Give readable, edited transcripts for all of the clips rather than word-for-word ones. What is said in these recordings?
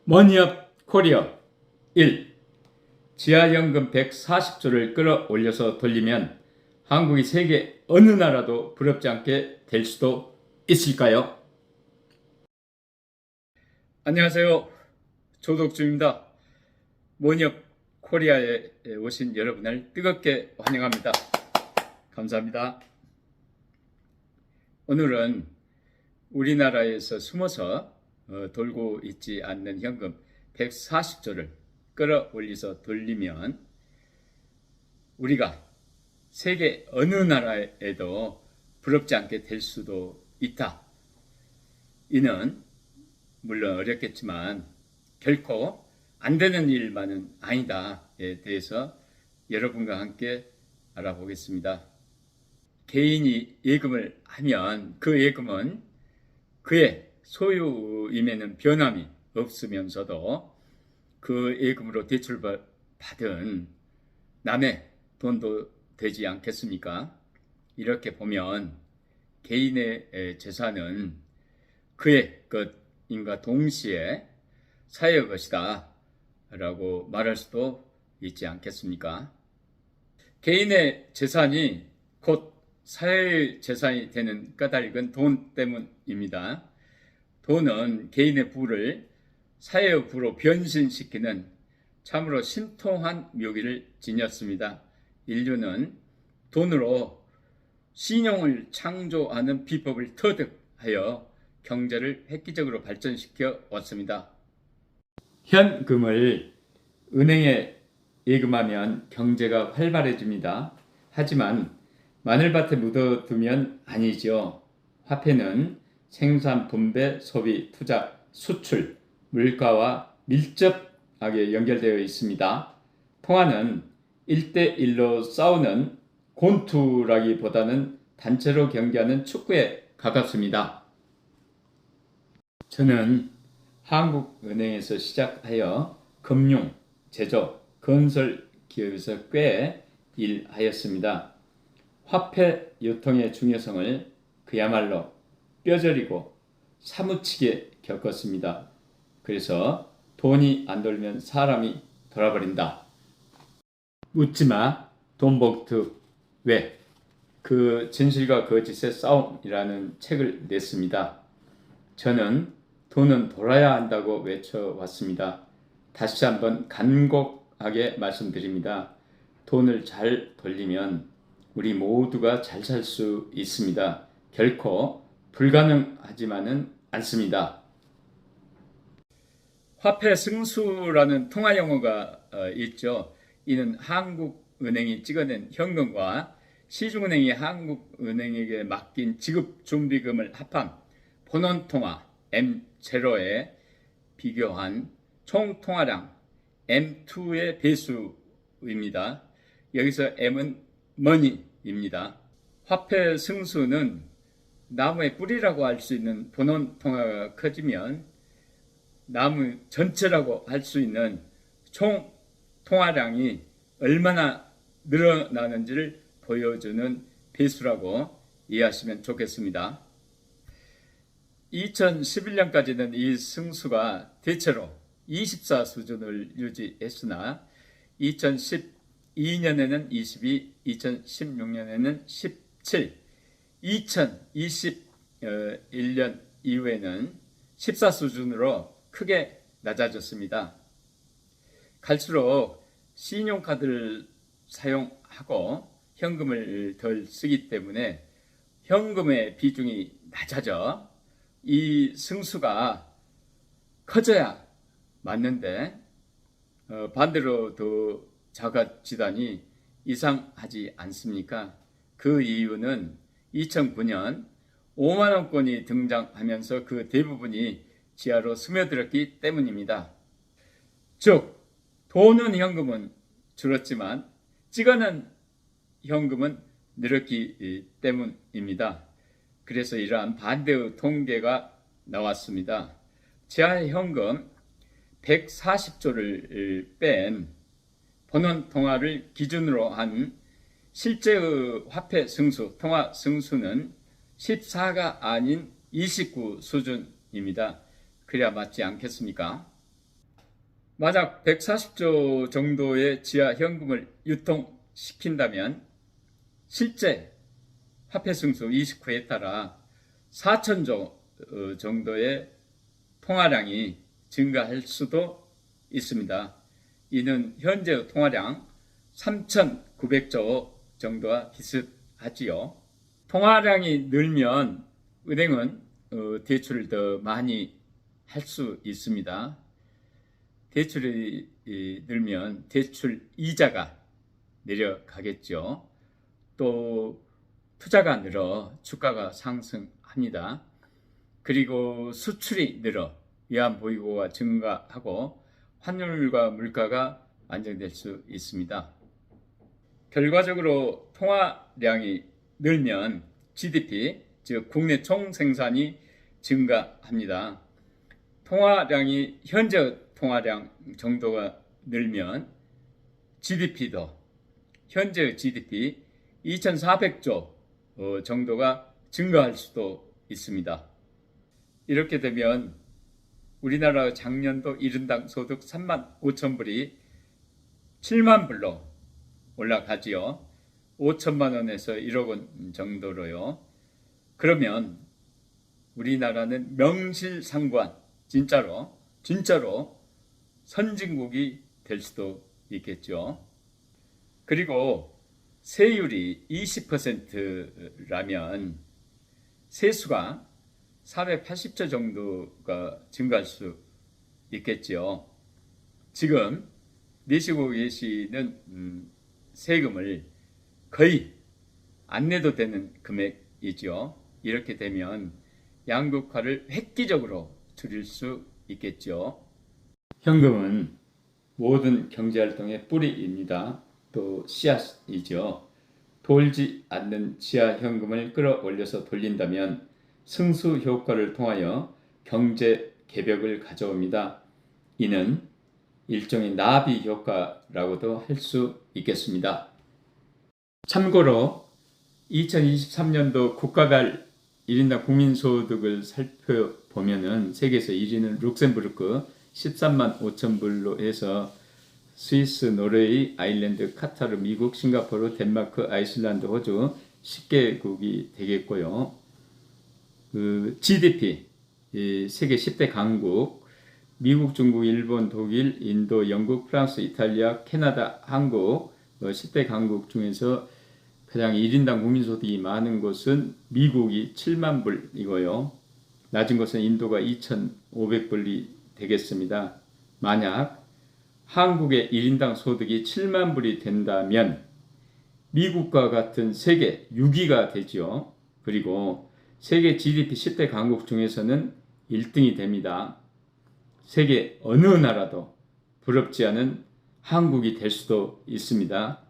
머니업 코리아 1. 지하연금 140조를 끌어올려서 돌리면 한국이 세계 어느 나라도 부럽지 않게 될 수도 있을까요? 안녕하세요. 조덕주입니다. 머니업 코리아에 오신 여러분을 뜨겁게 환영합니다. 감사합니다. 오늘은 우리나라에서 숨어서 돌고 있지 않는 현금 140조를 끌어올려서 돌리면 우리가 세계 어느 나라에도 부럽지 않게 될 수도 있다. 이는 물론 어렵겠지만 결코 안 되는 일만은 아니다에 대해서 여러분과 함께 알아보겠습니다. 개인이 예금을 하면 그 예금은 그의 소유임에는 변함이 없으면서도 그 예금으로 대출받은 남의 돈도 되지 않겠습니까? 이렇게 보면 개인의 재산은 그의 것인가 동시에 사회의 것이다 라고 말할 수도 있지 않겠습니까? 개인의 재산이 곧 사회의 재산이 되는 까닭은 돈 때문입니다. 돈은 개인의 부를 사회의 부로 변신시키는 참으로 신통한 묘기를 지녔습니다. 인류는 돈으로 신용을 창조하는 비법을 터득하여 경제를 획기적으로 발전시켜 왔습니다. 현금을 은행에 예금하면 경제가 활발해집니다. 하지만 마늘밭에 묻어두면 아니죠. 화폐는 생산, 분배, 소비, 투자, 수출, 물가와 밀접하게 연결되어 있습니다. 통화는 1대1로 싸우는 권투라기보다는 단체로 경기하는 축구에 가깝습니다. 저는 한국은행에서 시작하여 금융, 제조, 건설 기업에서 꽤 일하였습니다. 화폐 유통의 중요성을 그야말로 뼈저리고 사무치게 겪었습니다. 그래서 돈이 안 돌면 사람이 돌아버린다. 묻지마 돈봉투 왜? 그 진실과 거짓의 싸움이라는 책을 냈습니다. 저는 돈은 돌아야 한다고 외쳐왔습니다. 다시 한번 간곡하게 말씀드립니다. 돈을 잘 돌리면 우리 모두가 잘 살 수 있습니다. 결코 불가능하지만은 않습니다. 화폐 승수라는 통화 용어가 있죠. 이는 한국은행이 찍어낸 현금과 시중은행이 한국은행에게 맡긴 지급준비금을 합한 본원통화 M0에 비교한 총통화량 M2의 배수입니다. 여기서 M은 머니입니다. 화폐 승수는 나무의 뿌리라고 할 수 있는 본원 통화가 커지면 나무 전체라고 할 수 있는 총 통화량이 얼마나 늘어나는지를 보여주는 배수라고 이해하시면 좋겠습니다. 2011년까지는 이 승수가 대체로 24 수준을 유지했으나 2012년에는 22, 2016년에는 17, 2021년 이후에는 14 수준으로 크게 낮아졌습니다. 갈수록 신용카드를 사용하고 현금을 덜 쓰기 때문에 현금의 비중이 낮아져 이 승수가 커져야 맞는데 반대로 더 작아지다니 이상하지 않습니까? 그 이유는 2009년 5만원권이 등장하면서 그 대부분이 지하로 스며들었기 때문입니다. 즉, 돈은 현금은 줄었지만 찍어낸 현금은 늘었기 때문입니다. 그래서 이러한 반대의 통계가 나왔습니다. 지하현금 140조를 뺀 본원 통화를 기준으로 한 실제의 화폐 승수, 통화 승수는 14가 아닌 29 수준입니다. 그래야 맞지 않겠습니까? 만약 140조 정도의 지하 현금을 유통시킨다면 실제 화폐 승수 29에 따라 4천조 정도의 통화량이 증가할 수도 있습니다. 이는 현재 통화량 3,900조 정도와 비슷하지요. 통화량이 늘면 은행은 대출을 더 많이 할 수 있습니다. 대출이 늘면 대출 이자가 내려가겠죠. 또 투자가 늘어 주가가 상승합니다. 그리고 수출이 늘어 외환보유고가 증가하고 환율과 물가가 안정될 수 있습니다. 결과적으로 통화량이 늘면 GDP, 즉 국내 총생산이 증가합니다. 통화량이 현재 통화량 정도가 늘면 GDP도 현재 GDP 2,400조 정도가 증가할 수도 있습니다. 이렇게 되면 우리나라 작년도 1인당 소득 3만 5천 불이 7만 불로 올라가지요. 5천만 원에서 1억 원 정도로요. 그러면 우리나라는 명실상부한 진짜로 선진국이 될 수도 있겠죠. 그리고 세율이 20%라면 세수가 480조 정도가 증가할 수 있겠죠. 지금 내시고 계시는 세금을 거의 안 내도 되는 금액이죠. 이렇게 되면 양극화를 획기적으로 줄일 수 있겠죠. 현금은 모든 경제활동의 뿌리입니다. 또 씨앗이죠. 돌지 않는 지하 현금을 끌어올려서 돌린다면 승수 효과를 통하여 경제 개벽을 가져옵니다. 이는 일종의 나비 효과라고도 할 수 있겠습니다. 참고로 2023년도 국가별 1인당 국민소득을 살펴보면 세계에서 1위는 룩셈부르크 13만 5천 불로 해서 스위스, 노르웨이, 아일랜드, 카타르, 미국, 싱가포르, 덴마크, 아이슬란드, 호주 10개국이 되겠고요. GDP 세계 10대 강국 미국, 중국, 일본, 독일, 인도, 영국, 프랑스, 이탈리아, 캐나다, 한국 10대 강국 중에서 가장 1인당 국민소득이 많은 곳은 미국이 7만 불이고요. 낮은 곳은 인도가 2,500불이 되겠습니다. 만약 한국의 1인당 소득이 7만 불이 된다면 미국과 같은 세계 6위가 되죠. 그리고 세계 GDP 10대 강국 중에서는 1등이 됩니다. 세계 어느 나라도 부럽지 않은 한국이 될 수도 있습니다.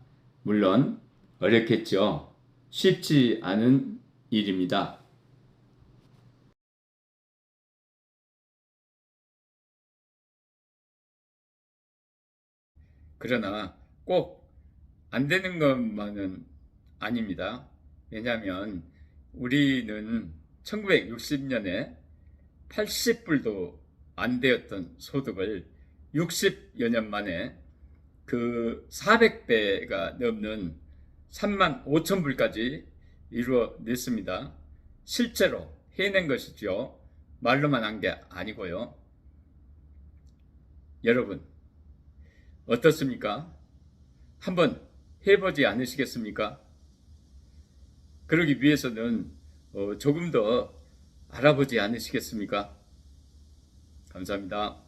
물론 어렵겠죠. 쉽지 않은 일입니다. 그러나 꼭 안 되는 것만은 아닙니다. 왜냐하면 우리는 1960년에 80불도 안 되었던 소득을 60여 년 만에 그 400배가 넘는 3만 5천 불까지 이루어냈습니다. 실제로 해낸 것이죠. 말로만 한 게 아니고요. 여러분 어떻습니까? 한번 해보지 않으시겠습니까? 그러기 위해서는 조금 더 알아보지 않으시겠습니까? 감사합니다.